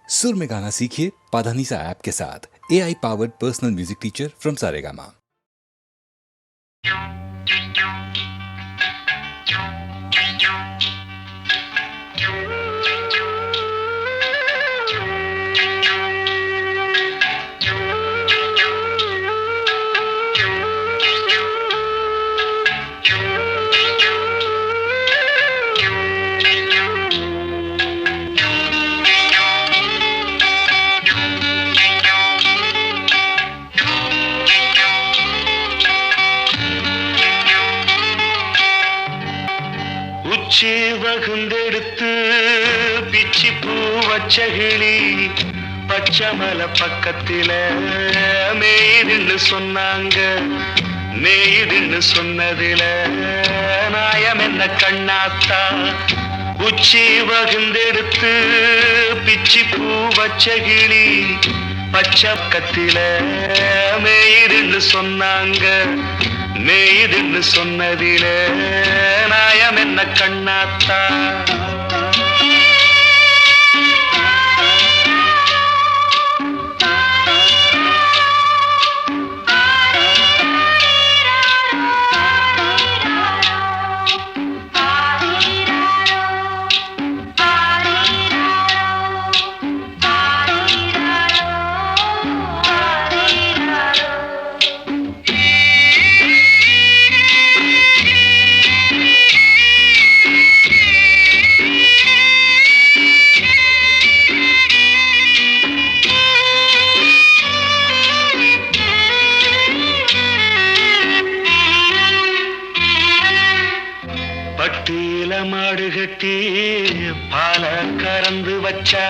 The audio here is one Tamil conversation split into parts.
सुर में गाना सीखिए पाधानीसा ऐप के साथ। AI powered personal music teacher from Saregama. உச்சி வகுந்தெடுத்து பிச்சி பூ வச்ச கிளி பச்சமல பக்கத்தில மேய்துன்னு சொன்னாங்க. மேய்துன்னு சொன்னதில நாயம் என்ன கண்ணாத்தா. உச்சி வகுந்தெடுத்து பிச்சி பூ வச்ச கிளி பச்சக்கத்தில மேய்துன்னு சொன்னாங்க. மேய்துன்னு சொன்னதில நாயம் என்ன கண்ணாத்தா. பட்டியில மாடு கட்டி பால கறந்து வச்சா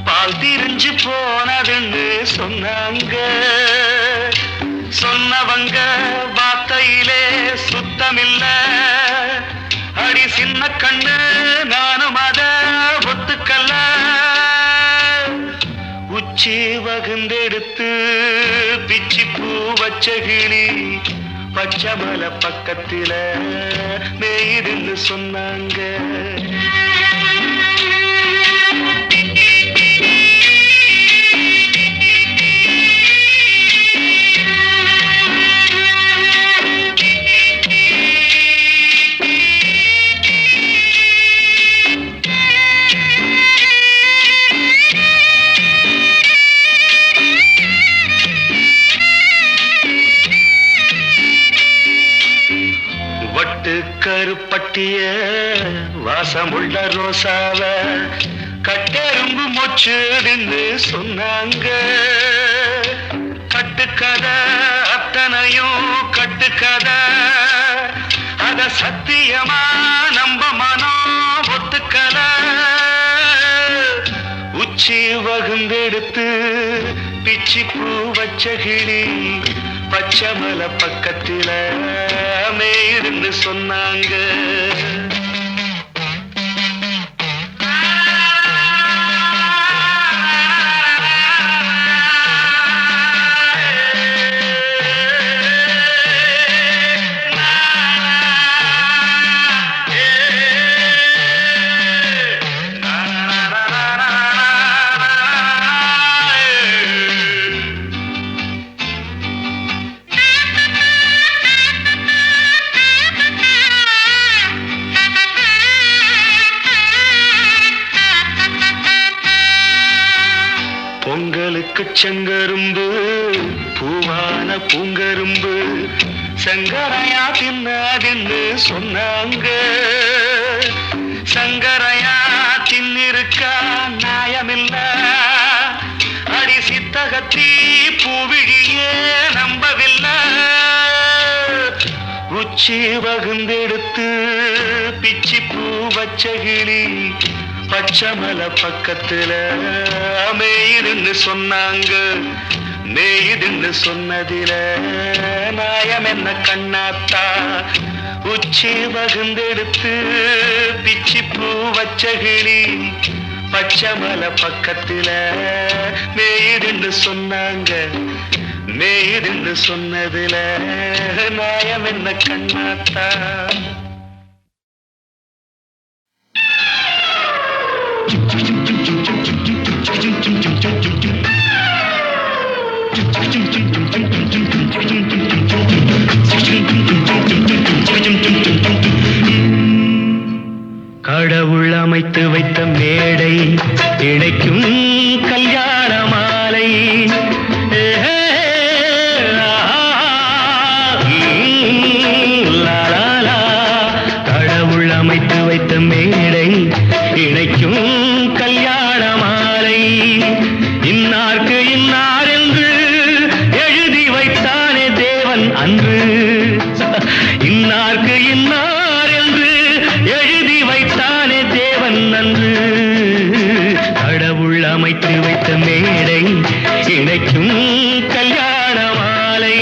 பால் திரிஞ்சு போனதுன்னு சொன்னாங்க. சொன்னவங்க வார்த்தையிலே சுத்தமில்ல. அடி சின்ன கண்ணு நானும் அத ஒத்துக்கல்ல. உச்சி வகுந்தெடுத்து பிச்சி பூ வச்ச கிளி பச்சமல பக்கத்தில மேய்துன்னு சொன்னாங்க. கருப்பட்டிய வாசமுள்ள ரோசாவ கட்டெரும்பு மொச்சுன்னு சொன்னாங்க. கட்டுக்கதை அத்தனையும் கட்டுக்கதை. அத சத்தியமா நம்ப மனம் ஒத்துக்கல. உச்சி வகுந்தெடுத்து பிச்சி பூ வச்ச கிளி பச்சமல பக்கத்தில மேய்துன்னு சொன்னாங்க. பொங்கலுக்கு செங்கரும்பு பூவான பூங்கரும்பு சங்கரையா தின்னாதுன்னு சொன்னாங்க. சங்கரையா தின்னிருக்கா நியாயமில்ல. அடி சித்தகத்தி பூவிழியே நம்பவில்லை. உச்சி வகுந்தெடுத்து பிச்சி பூ வச்ச கிளி பச்சமல பக்கத்தில மேய்துன்னு சொன்னாங்க. மேய்துன்னு சொன்னதில நாயம் என்ன கண்ணாத்தா. உச்சி வகுந்தெடுத்து பிச்சி பூ வச்ச கிளி பச்சமல பக்கத்தில மேய்துன்னு சொன்னாங்க. மேய்துன்னு சொன்னதில நாயம் என்ன கண்ணாத்தா. இணைக்கும் கல்யாண மாலை. கடவுள் அமைத்து வைத்த மேடை இணைக்கும் கல்யாண மாலை. இன்னார்க்கு இன்னார் என்று எழுதி வைத்தானே தேவன் அன்று. இன்னார்க்கு இன்னார் என்று எழுதி வைத்தானே தேவன் அன்று. கடவுள் அமைத்து வைத்த மேடை இணைக்கும் கல்யாண மாலை.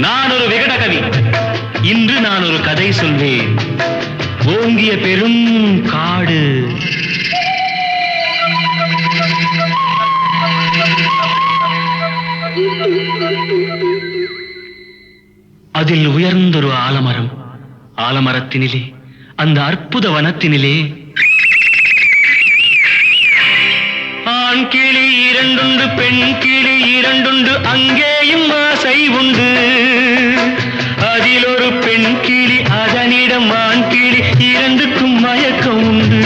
நான் ஒரு விகட கவி, இன்று நான் ஒரு கதை சொல்வேன். ஓங்கிய பெரும் காடு, அதில் உயர்ந்தொரு ஆலமரம். ஆலமரத்தினிலே, அந்த அற்புத வனத்தினிலே ஆண் கிளி இரண்டுண்டு, பெண் கிளி இரண்டுண்டு, அங்கேயும் ஆசை உண்டு. அதில் ஒரு பெண் கிளி, அதனிடம் ஆண் கிளி, இரண்டுக்கும் மயக்கம் உண்டு.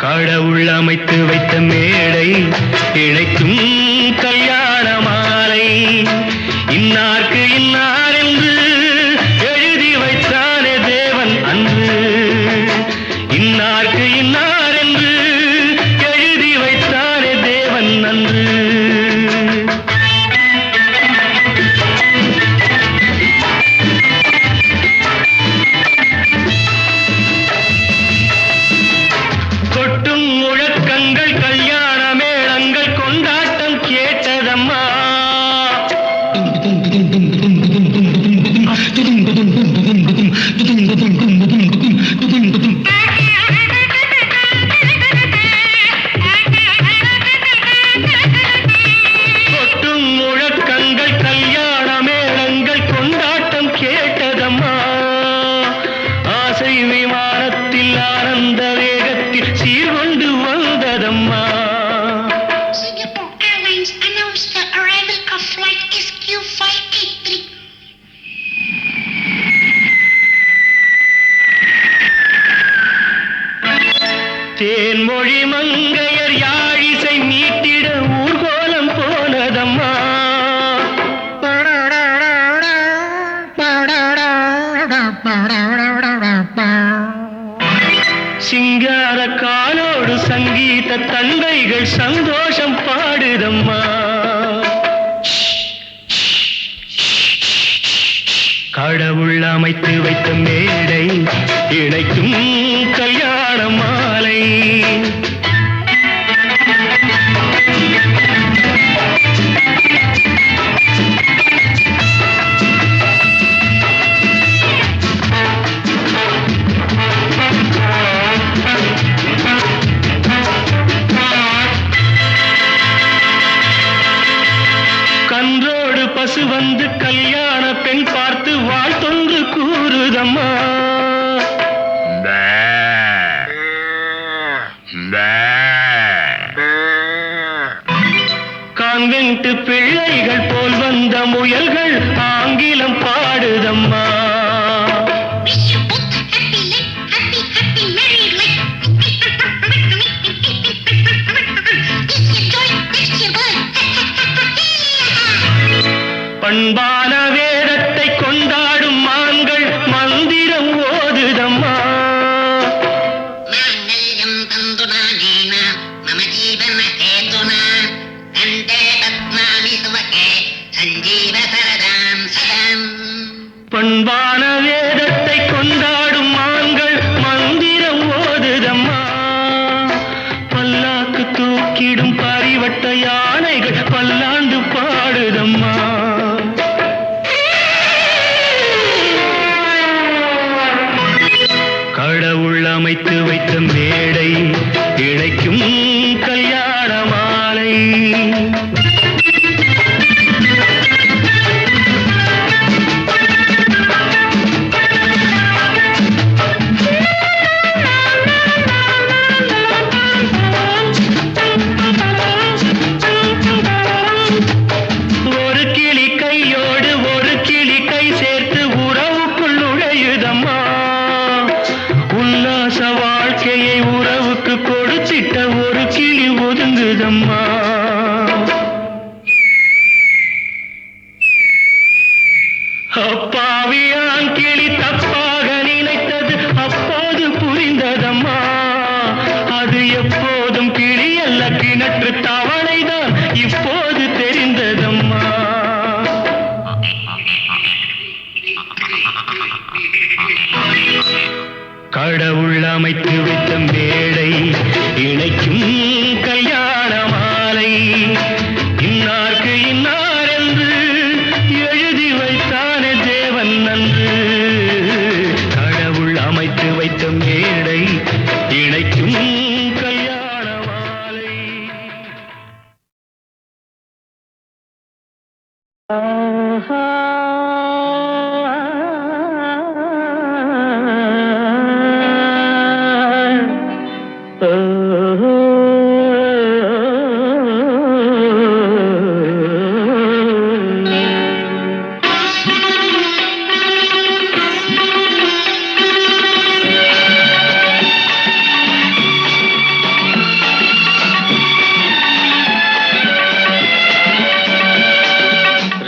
கடவுள் அமைத்து வைத்த மேடை இணைக்கும் கல்யாண மாலை. இன்னார்க்கு இன்னார் என்று எழுதி வைத்தானே தேவன் அன்று. இன்னார்க்கு இன்னார் என்று எழுதி வைத்தானே தேவன் அன்று. கொட்டும் முழக்கங்கள், கல்யாண மேளங்கள், கொண்டாட்டம் கேட்டதம்மா. கொட்டும் முழக்கங்கள், கல்யாண மேளங்கள், கொண்டாட்டம் கேட்டதம்மா. ஆசை விமானத்தில் ஆனந்த வேகத்தில் சீர்கொண்டு வந்ததம்மா. Singapore Airlines announced the arrival of flight SQ583. Thenmozhi மங்கையர் யாழிசை மீட்டிட ஊர்கோலம் போனதம்மா. சிங்கார காலோடு சங்கீத தந்தைகள் சந்தோஷம் பாடுதம்மா. கடவுள் அமைத்து வைத்த மேடை இணைக்கும் கல்யாண மாலை. கன்றோடு பசு வந்து கல்யாண பெண் பார்த்து வாழ்த்தொன்று கூறுதம்மா. கான்வென்ட் பிள்ளைகள் போல் வந்த முயல்கள் ஆங்கிலம் பாடுதம்மா. Wish you both a happy life, happy, happy married life. This your joy, that's your boy. பண்பான வேதத்தை கொண்டாடும் மான்கள் மந்திரம் ஓதுதம்மா. माङ्गल्यं तन्तुनानेन मम जीवनहेतुना कण्ठे पद्मानि सुभगे सञ्जीव सरदां सदाम्. பண்பான வேதத்தை கொண்டாடும் மான்கள் மந்திரம் ஓதுதம்மா. பல்லாக்கு தூக்கிடும் பரிவட்ட யானைகள் பல்லாண்டு பாடுதம்மா. கடவுள் அமைத்து வைத்த மேடை இணைக்கும் கல்யாண மாலை. ஒரு கிளி கையோடு ஒரு கிளி அப்பாவியான் கிளி தப்பாக நினைத்தது அப்போது புரிந்ததம்மா. அது எப்போதும் கிளி அல்ல, கிணற்று தவளைதான் இப்போது தெரிந்ததம்மா. கடவுள் அமைத்து வைத்த மேடை இணைக்கும் கல்யாண மாலை. இன்னார்க்கு இன்னார் என்று எழுதி வைத்தானே தேவன் நன்று. கடவுள் அமைத்து வைத்த மேடை இணைக்கும் கல்யாண மாலை.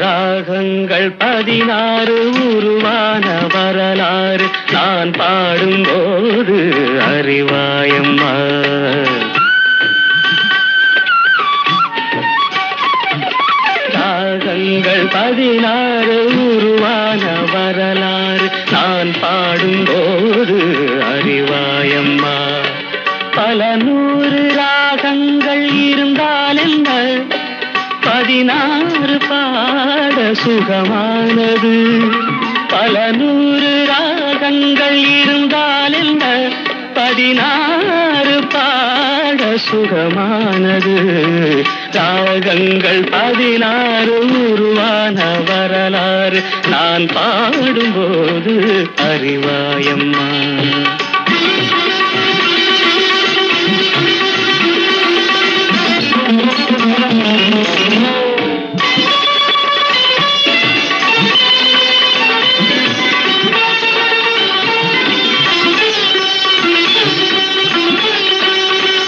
ராகங்கள் 16 உருவான வரலாறு நான் பாடும்போது அறிவாயம்மா. ராகங்கள் 16 உருவான வரலாறு நான் பாடும்போது அறிவாயம்மா. பல 100 ராகங்கள் இருந்தால் என்ன, 16 பாட சுகமானது. பல 100 ராகங்கள் இருந்தால் என்ன, 16 பாட சுகமானது. ராகங்கள் 16 உருவான வரலாறு நான் பாடும்போது அறிவாயம்மா.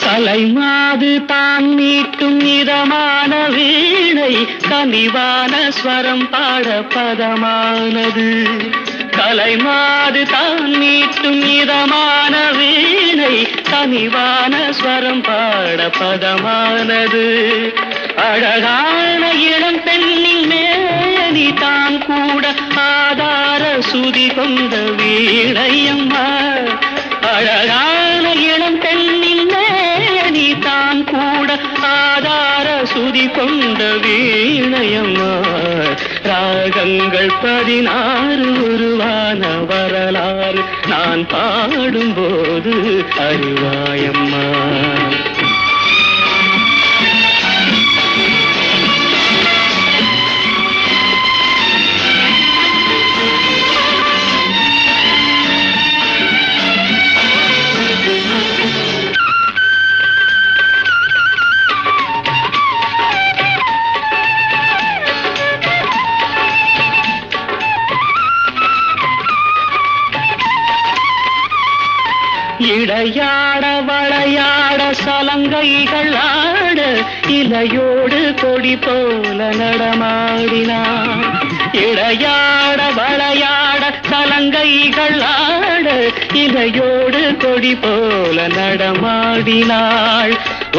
கலைமாது தான் மீட்டும் இதமான வீணை, கனிவான ஸ்வரம் பாட பதமானது. கலைமாது தான் மீட்டும் இதமான வீணை, கனிவான ஸ்வரம் பாட பதமானது. அழகான இளம் பெண்ணின் மேனி தான் கூட ஆதார சுதி கொண்ட வீணையம்மா. அழகான இளம் பெண்ணின் மேனி தான் கூட ஆதார சுதி கொண்ட வீணையம்மா. ராகங்கள் 16 உருவான வரலாறு நான் பாடும்போது அறிவாயம்மா. இடையாட வளையாட சலங்கைகள் ஆட, இலையோடு கொடி போல நடமாடினான். இடையாட வளையாட சலங்கைகள் ஆட, இலையோடு கொடி போல நடமாடினாள்.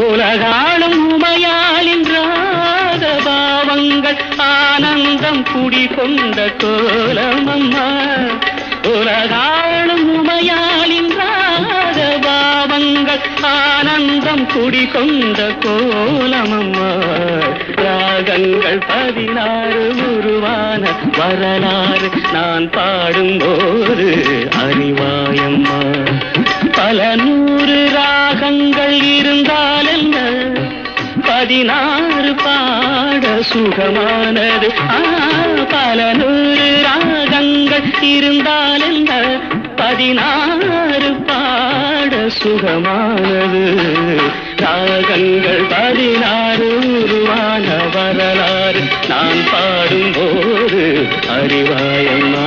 உலகாளும் உமையாளின் ராக பாவங்கள் ஆனந்தம் குடிகொண்ட கோலமம்மா. உலகாளும் உமையாளின் ராக பாவங்கள் ஆனந்தம் குடிகொண்ட கோலமம்மா. ராகங்கள் 16 உருவான வரலாறு நான் பாடும்போது அறிவாயம்மா. பல 100 ராகங்கள் இருந்தால் என்ன, 16 பாட சுகமானது. பல 100 ராகங்கள் இருந்தால் என்ன, 16 பாட சுகமானது. ராகங்கள் 16 உருவான வரலாறு நான் பாடும்போது அறிவாயம்மா.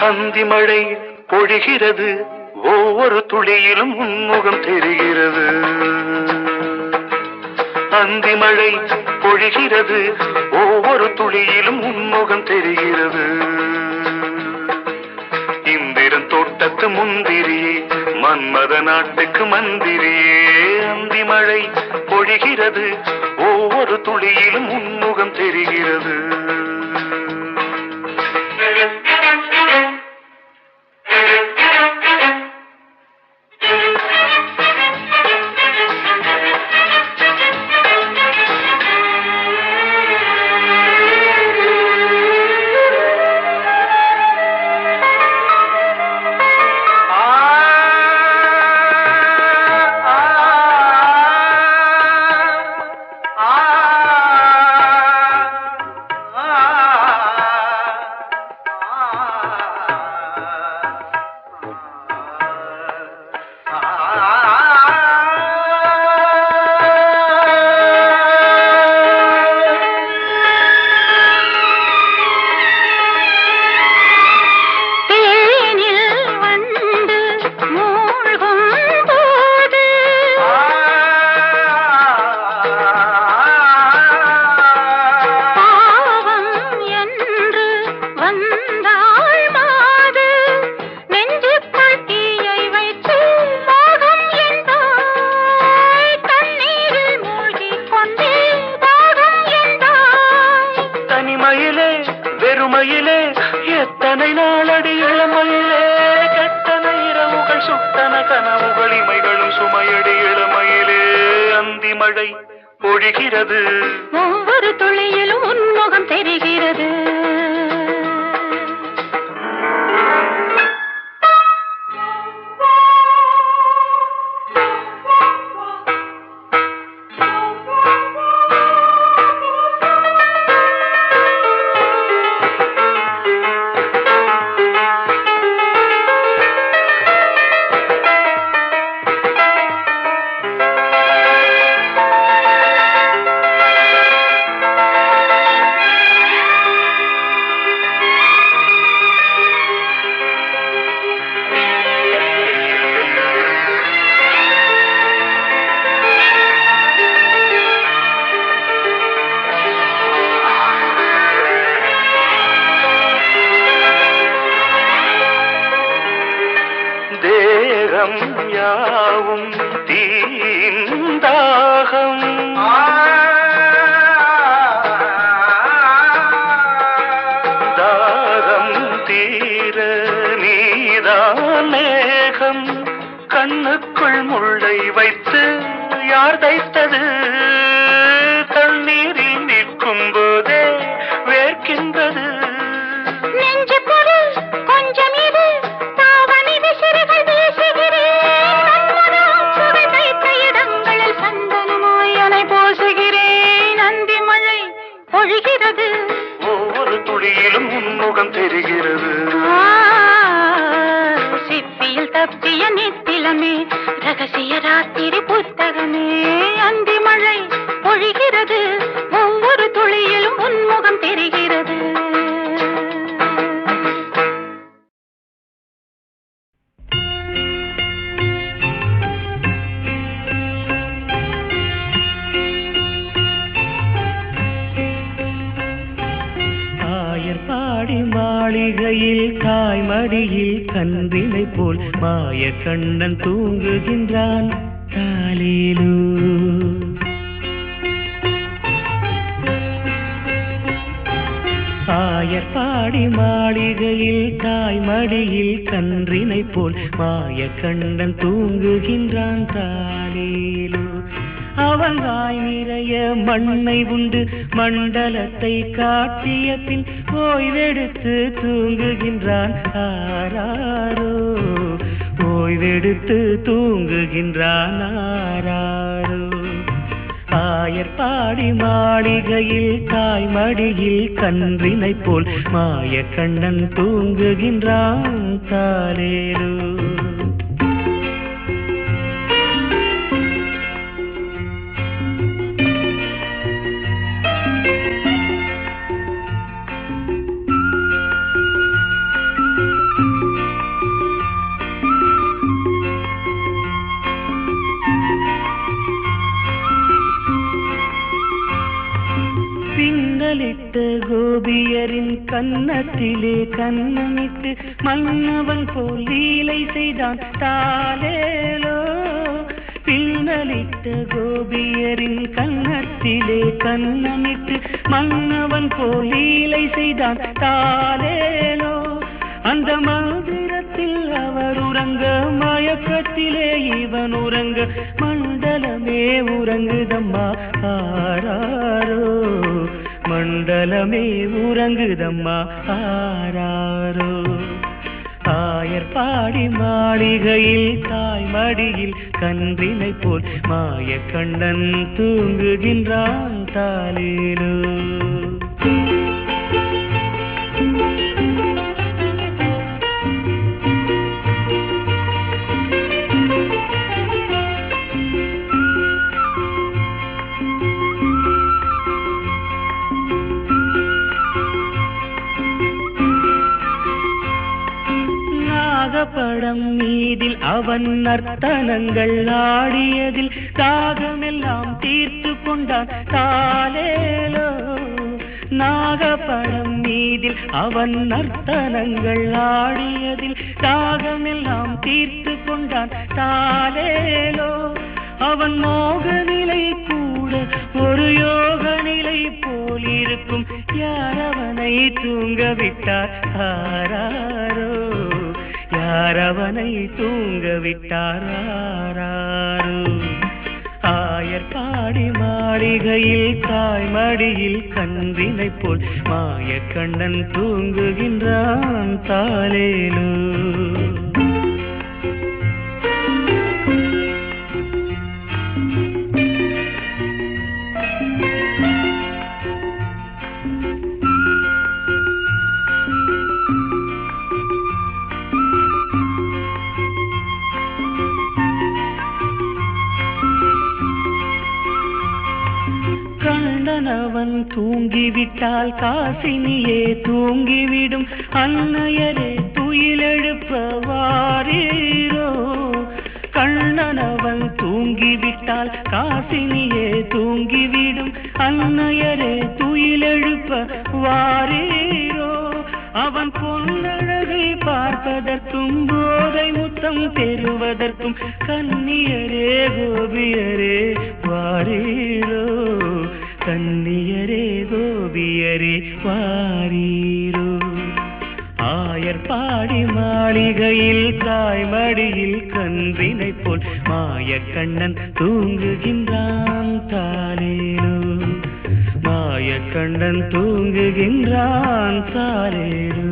அந்தி மழை பொழிகிறது, ஒவ்வொரு துளியிலும் உன்முகம் தெரிகிறது. அந்தி மழை பொழிகிறது, ஒவ்வொரு துளியிலும் உன்முகம் தெரிகிறது. இந்திரன் தோட்டத்து முந்திரியே, மன்மத நாட்டுக்கு மந்திரியே. அந்தி மழை பொழிகிறது, ஒவ்வொரு துளியிலும் உன்முகம் தெரிகிறது. வெறுமையிலே எத்தனை நாளடி இளமையிலே, கெட்டன இரவுகள் சுட்டன கனவுகள் இமைகளும் சுமையடி இளமையிலே. அந்தி மழை பொழிகிறது, ஒவ்வொரு துளியிலும் உன்முகம் தெரிகிறது. தேகம் யாவும் தீந்தாகம், தாகம் தீர நீதான் மேகம். கண்ணுக்குள் முள்ளை வைத்து யார் தைத்தது, தண்ணீரில் நிற்கும் போதே வேர்க்கின்றது. நெஞ்சு பொருள் கொஞ்சம் இது, தாவணி விசிறிகள் வீசுகிறேன். சுவை தைத்த இடங்களில் சந்தனமாய் அலை போசுகிறேன். அந்தி மழை பொழிகிறது, ஒவ்வொரு துளியிலும் உன்முகம் தெரிகிறது. சிப்பியில் தப்பிய நித்திலமே, ரகசிய ராத்திரி புத்தகமே. அந்தி மழை பொழிகிறது, ஒவ்வொரு துளியிலும் உன்முகம் தெரிகிறது. ஆயர்பாடி மாளிகையில் தாய்மடியில் கன்றினை போல் மாய கண்ணன் தூங்குகின்றான். தாலேலு ஆயர்பாடி மாளிகையில் தாய்மடியில் கன்றினை போல் மாய கண்ணன் தூங்குகின்றான். தாலேலு அவன் வாய் நிறைய மண்ணை உண்டு மண்டலத்தை காட்டிய பின் ஓய்வெடுத்து தூங்குகின்றான். ஆராரோ ஓய்வெடுத்து தூங்குகின்றான். ஆராரோ ஆயர்பாடி மாளிகையில் தாய்மடியில் கன்றினை போல் மாய கண்ணன் தூங்குகின்றான். தாலேலு பின்னலிட்ட கோபியரின் கன்னத்திலே கன்னமிட்டு மன்னவன் போல் லீலை செய்தான் தாலேலோ. பின்னலிட்ட கோபியரின் கன்னத்திலே கன்னமிட்டு மன்னவன் போல் லீலை செய்தான் தாலேலோ. அந்த மந்திரத்தில் அவர் உறங்க, மயக்கத்திலே இவன் உறங்க, மண்டலமே உறங்குதம்மா ஆராரோ, மண்டலமே உறங்குதம்மா ஆராரோ. ஆயர்பாடி மாளிகையில் தாய்மடியில் கன்றினை போல் மாயக்கண்ணன் தூங்குகின்றான் தாலேலோ. படம் மீதில் அவன் நர்த்தனங்கள் ஆடியதில் தாகமெல்லாம் தீர்த்து கொண்டான் தாலேலோ. நாகப்படம் மீதில் அவன் நர்த்தனங்கள் ஆடியதில் தாகமெல்லாம் தீர்த்து கொண்டான் தாலேலோ. அவன் மோக நிலை கூட ஒரு யோக நிலை போல் இருக்கும், யார் அவனை தூங்க விட்டார் ஆராரோ, யார் அவனை தூங்க விட்டார் ஆராரோ. ஆயர்பாடி மாளிகையில் தாய்மடியில் கன்றினை போல் மாயக்கண்ணன் தூங்குகின்றான் தாலேலோ. கண்ணனவன் தூங்கிவிட்டால் காசினியே தூங்கிவிடும், அன்னையரே துயிலெழுப்ப வாரீரோ. கண்ணனவன் தூங்கிவிட்டால் காசினியே தூங்கிவிடும், அன்னையரே துயிலெழுப்ப வாரீரோ. அவன் பொன்னழகை பார்ப்பதற்கும் போதை முத்தம் பெறுவதற்கும் கன்னியரே கோபியரே வாரீரோ, கன்னியரே கோபியரே வாரீரோ. ஆயர்பாடி மாளிகையில் தாய்மடியில் கன்றினை போல் மாயக்கண்ணன் தூங்குகின்றான் தாலேலோ, மாயக்கண்ணன் தூங்குகின்றான் தாலேலோ.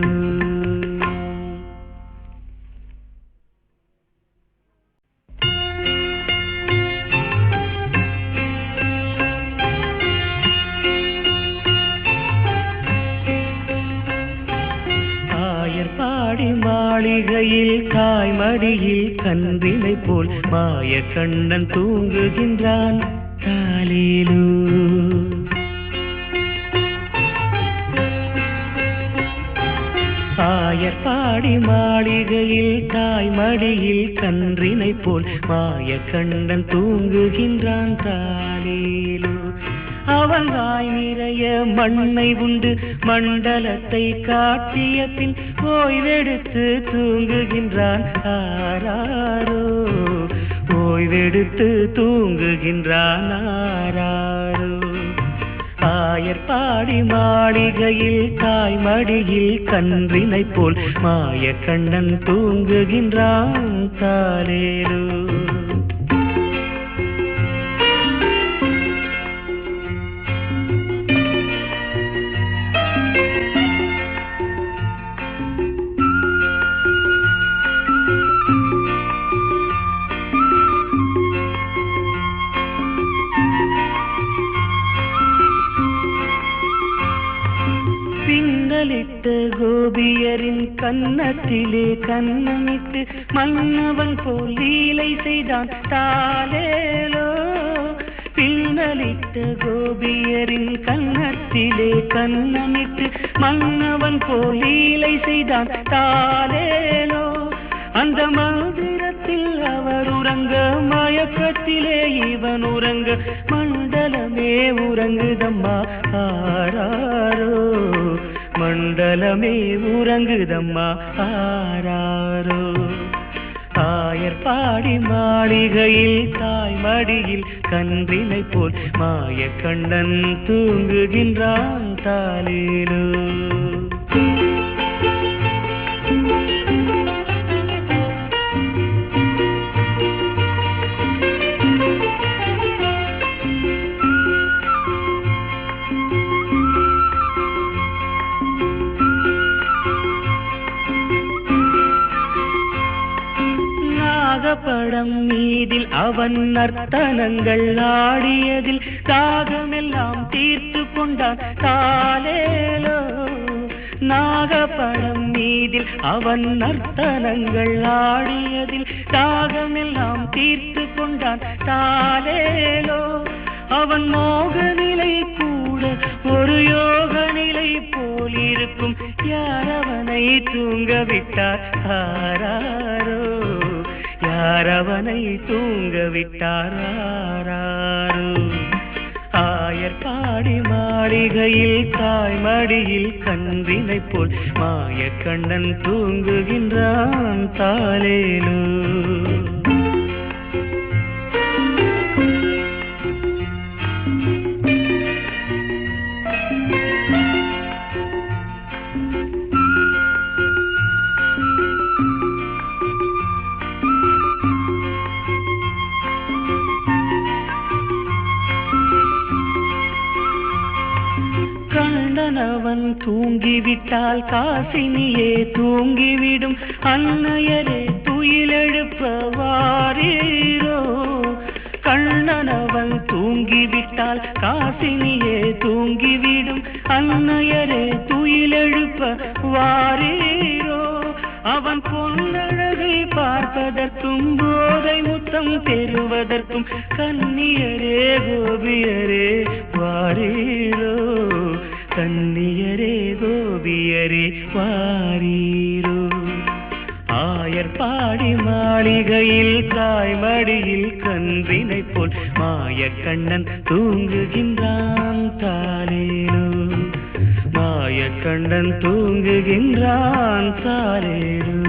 ஆயர்பாடி மாளிகையில் தாய்மடியில் கன்றினை போல் மாயக்கண்ணன் தூங்குகின்றான் தாலேலோ. ஆயர்பாடி மாளிகையில் தாய்மடியில் கன்றினை போல் மாயக்கண்ணன் தூங்குகின்றான் தாலேலோ. அவன் வாய் நிறைய மண்ணை உண்டு மண்டலத்தை காட்டிய பின் ஓய்வெடுத்து தூங்குகின்றான் ஆராரோ, ஓய்வெடுத்து தூங்குகின்றான் ஆராரோ. ஆயர்பாடி மாளிகையில் தாய்மடியில் கன்றினை போல் மாயக்கண்ணன் தூங்குகின்றான் தாலேலோ. பின்னலிட்ட கோபியரின் கன்னத்திலே கன்னமிட்டு மன்னவன் போல் லீலை செய்தான் தாலேலோ. பின்னலிட்ட கோபியரின் கன்னத்திலே கன்னமிட்டு மன்னவன் போல் லீலை செய்தான் தாலேலோ. அந்த மந்திரத்தில் அவர் உறங்க, மயக்கத்திலே இவன் உறங்க, மண்டலமே மண்டலமே உறங்குதம்மா ஆராரோ, மண்டலமே உறங்குதம்மா ஆராரோ. ஆயர்பாடி மாளிகையில் தாய்மடியில் கன்றினை போல் மாயக்கண்ணன் தூங்குகின்றான் தாலேலோ. படம் மீதில் அவன் நர்த்தனங்கள் ஆடியதில் தாகமெல்லாம் தீர்த்து கொண்டான் தாலேலோ. நாகப்படம் மீதில் அவன் நர்த்தனங்கள் ஆடியதில் தாகமெல்லாம் தீர்த்து கொண்டான் தாலேலோ. அவன் மோக நிலை கூட ஒரு யோக நிலை போல் இருக்கும். யாரவனை தூங்க விட்டார் ஆராரோ, யாரவனை தூங்க விட்டாராரோ. ஆயர்பாடி மாளிகையில் தாய்மடியில் கன்றினை போல் மாயக்கண்ணன் தூங்குகின்றான் தாலேலோ. கண்ணனவன் தூங்கிவிட்டால் காசினியே தூங்கிவிடும். அன்னையரே துயிலெழுப்ப வாரீரோ. கண்ணனவன் தூங்கிவிட்டால் காசினியே தூங்கிவிடும். அன்னையரே துயிலெழுப்ப வாரீரோ. அவன் பொன்னழகை பார்ப்பதற்கும் போதை முத்தம் பெறுவதற்கும் கன்னியரே கோபியரே வாரீரோ. கன்னியரே கோபியரே வாரீரோ. ஆயர்பாடி மாளிகையில் தாய்மடியில் கன்றினை போல் மாயக்கண்ணன் தூங்குகின்றான் தாலேலோ. மாயக்கண்ணன் தூங்குகின்றான் தாலேலோ.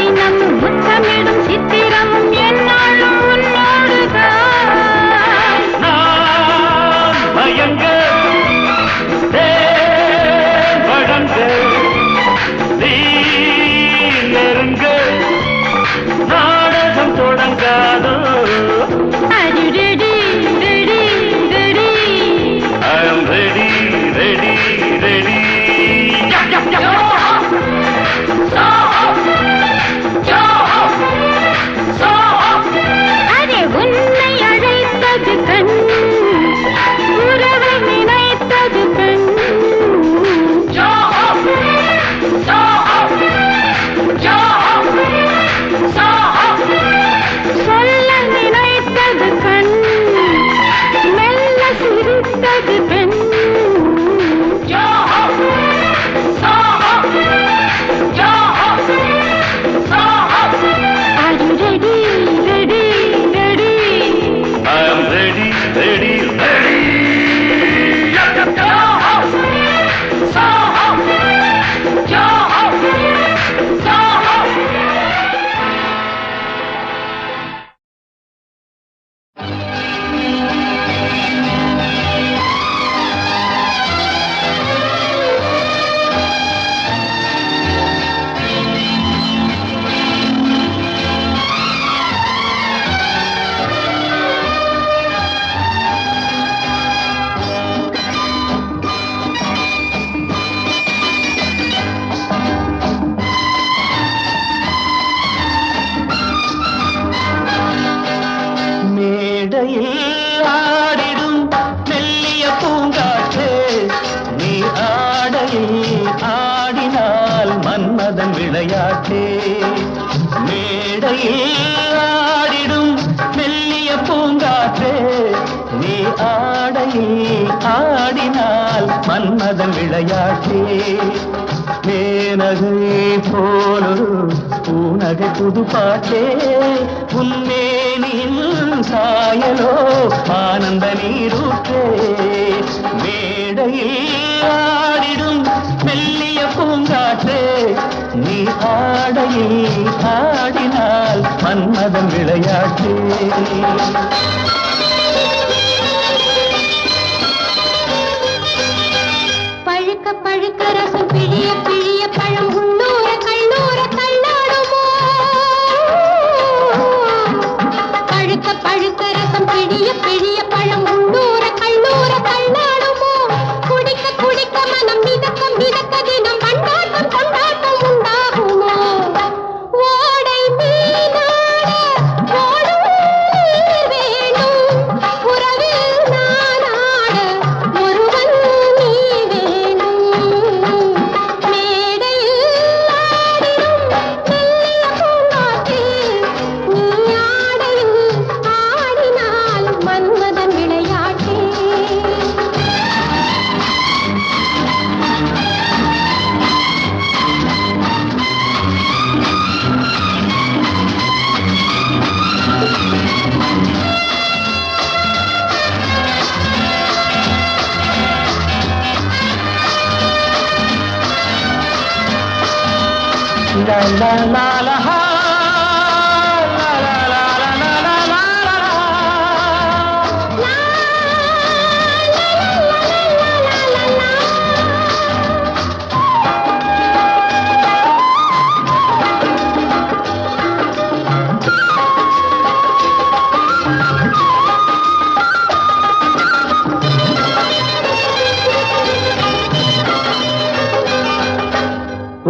தினமும் முத்தமிடும் சித்திரமும் என்னாலும் உன்னோடுதான். நான் மயங்க வழங்க நீ நெருங்க நாடகம் தொடங்காதோ. Are you ready, ready, ready? I am ready, ready, ready. Array உன்னை அழைத்தது கண், உறவை நினைத்தது பெண். சொல்ல நினைத்தது கண், மெல்ல சிரித்தது பெண். Are you ready, ready, ready? I am ready, ready, ready. மேடையில் ஆடிடும் மெல்லிய பூங்காற்று, நீ ஆடையில் ஆடினால் மன்மதன் விளையாட்டே. மேடையில் ஆடிடும் மெல்லிய பூங்காற்று, நீ ஆடையில் ஆடினால் மன்மதன் விளையாட்டே. மேனகை போலொரு பூநகை புது பாட்டே, உன்னேனின் சாயலோ ஆனந்த நீரூற்றே. மேடையில் ஆடிடும் மெல்லிய பூங்காற்றே, நீ ஆடையில் ஆடினால் மன்மதன் விளையாட்டே. பழுக்க பழுக்க ரசம் பிழிய பிழிய பழம் உள்ளூர கல்லூர தள்ளாடுமோ. பழுக்க பழுக்க ரசம் பிழிய பிழிய பழம் உள்ளூர கல்லூர தள்ளாடுமோ. குடிக்க குடிக்க மனம் மிதக்க மிதக்க தினம் கொண்டாட்டம் கொண்டாட்டம் உண்டாகுமோ. ஓடை மீனாட ஓடும் நீர் வேணும், உறவில் நானாட ஒருவன் நீ வேணும். மேடையில் ஆடிடும் மெல்லிய பூங்காற்றில், நீ ஆடையில் ஆடினால் Manmadhan விளையாட்டே. La la la la ha, la la la la la la la la la.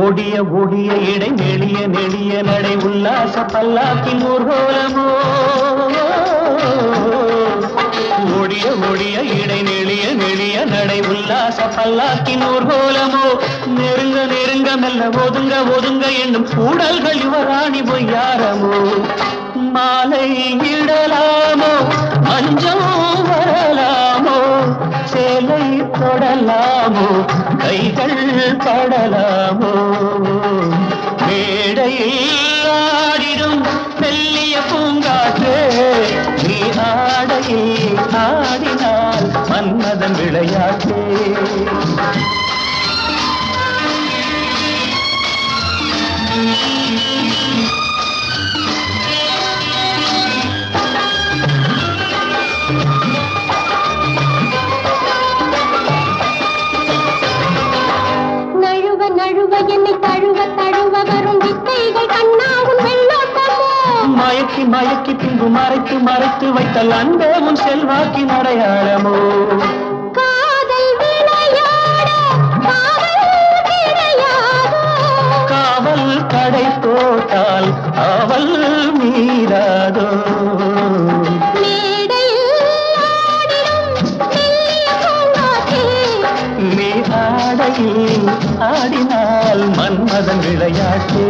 ஒடிய ஒடிய இடை நெளிய நெளிய நடை உல்லாச பல்லாக்கின் ஊர்கோலமோ. ஒடிய ஒடிய இடை நெளிய நெளிய நடை உல்லாச பல்லாக்கின் ஊர்கோலமோ. நெருங்க நெருங்க மெல்ல ஒதுங்க ஒதுங்க என்னும் கூடல்கள் யுவராணி பொய்யாரமோ. மாலை இடலாமோ மஞ்சம் வரலாமோ, சேலை தொடலாமோ கைகள் படலாமோ. மேடையில் ஆடிடும் மெல்லிய பூங்காற்றே, நீ ஆடையில் ஆடினால் மன்மதன் விளையாட்டே. மயக்கி பின்பு மறைத்து மறைத்து வைத்தல் அன்பே உன் செல்வாக்கின் அடையாளமோ காதல் விளையாட காவல் கிடையாதோ காவல் கடை போட்டால் அவள் மீறாதோ மேடையில் ஆடிடும் மெல்லிய பூங்காற்றே நீ ஆடையில் ஆடினால் மன்மதன் விளையாட்டே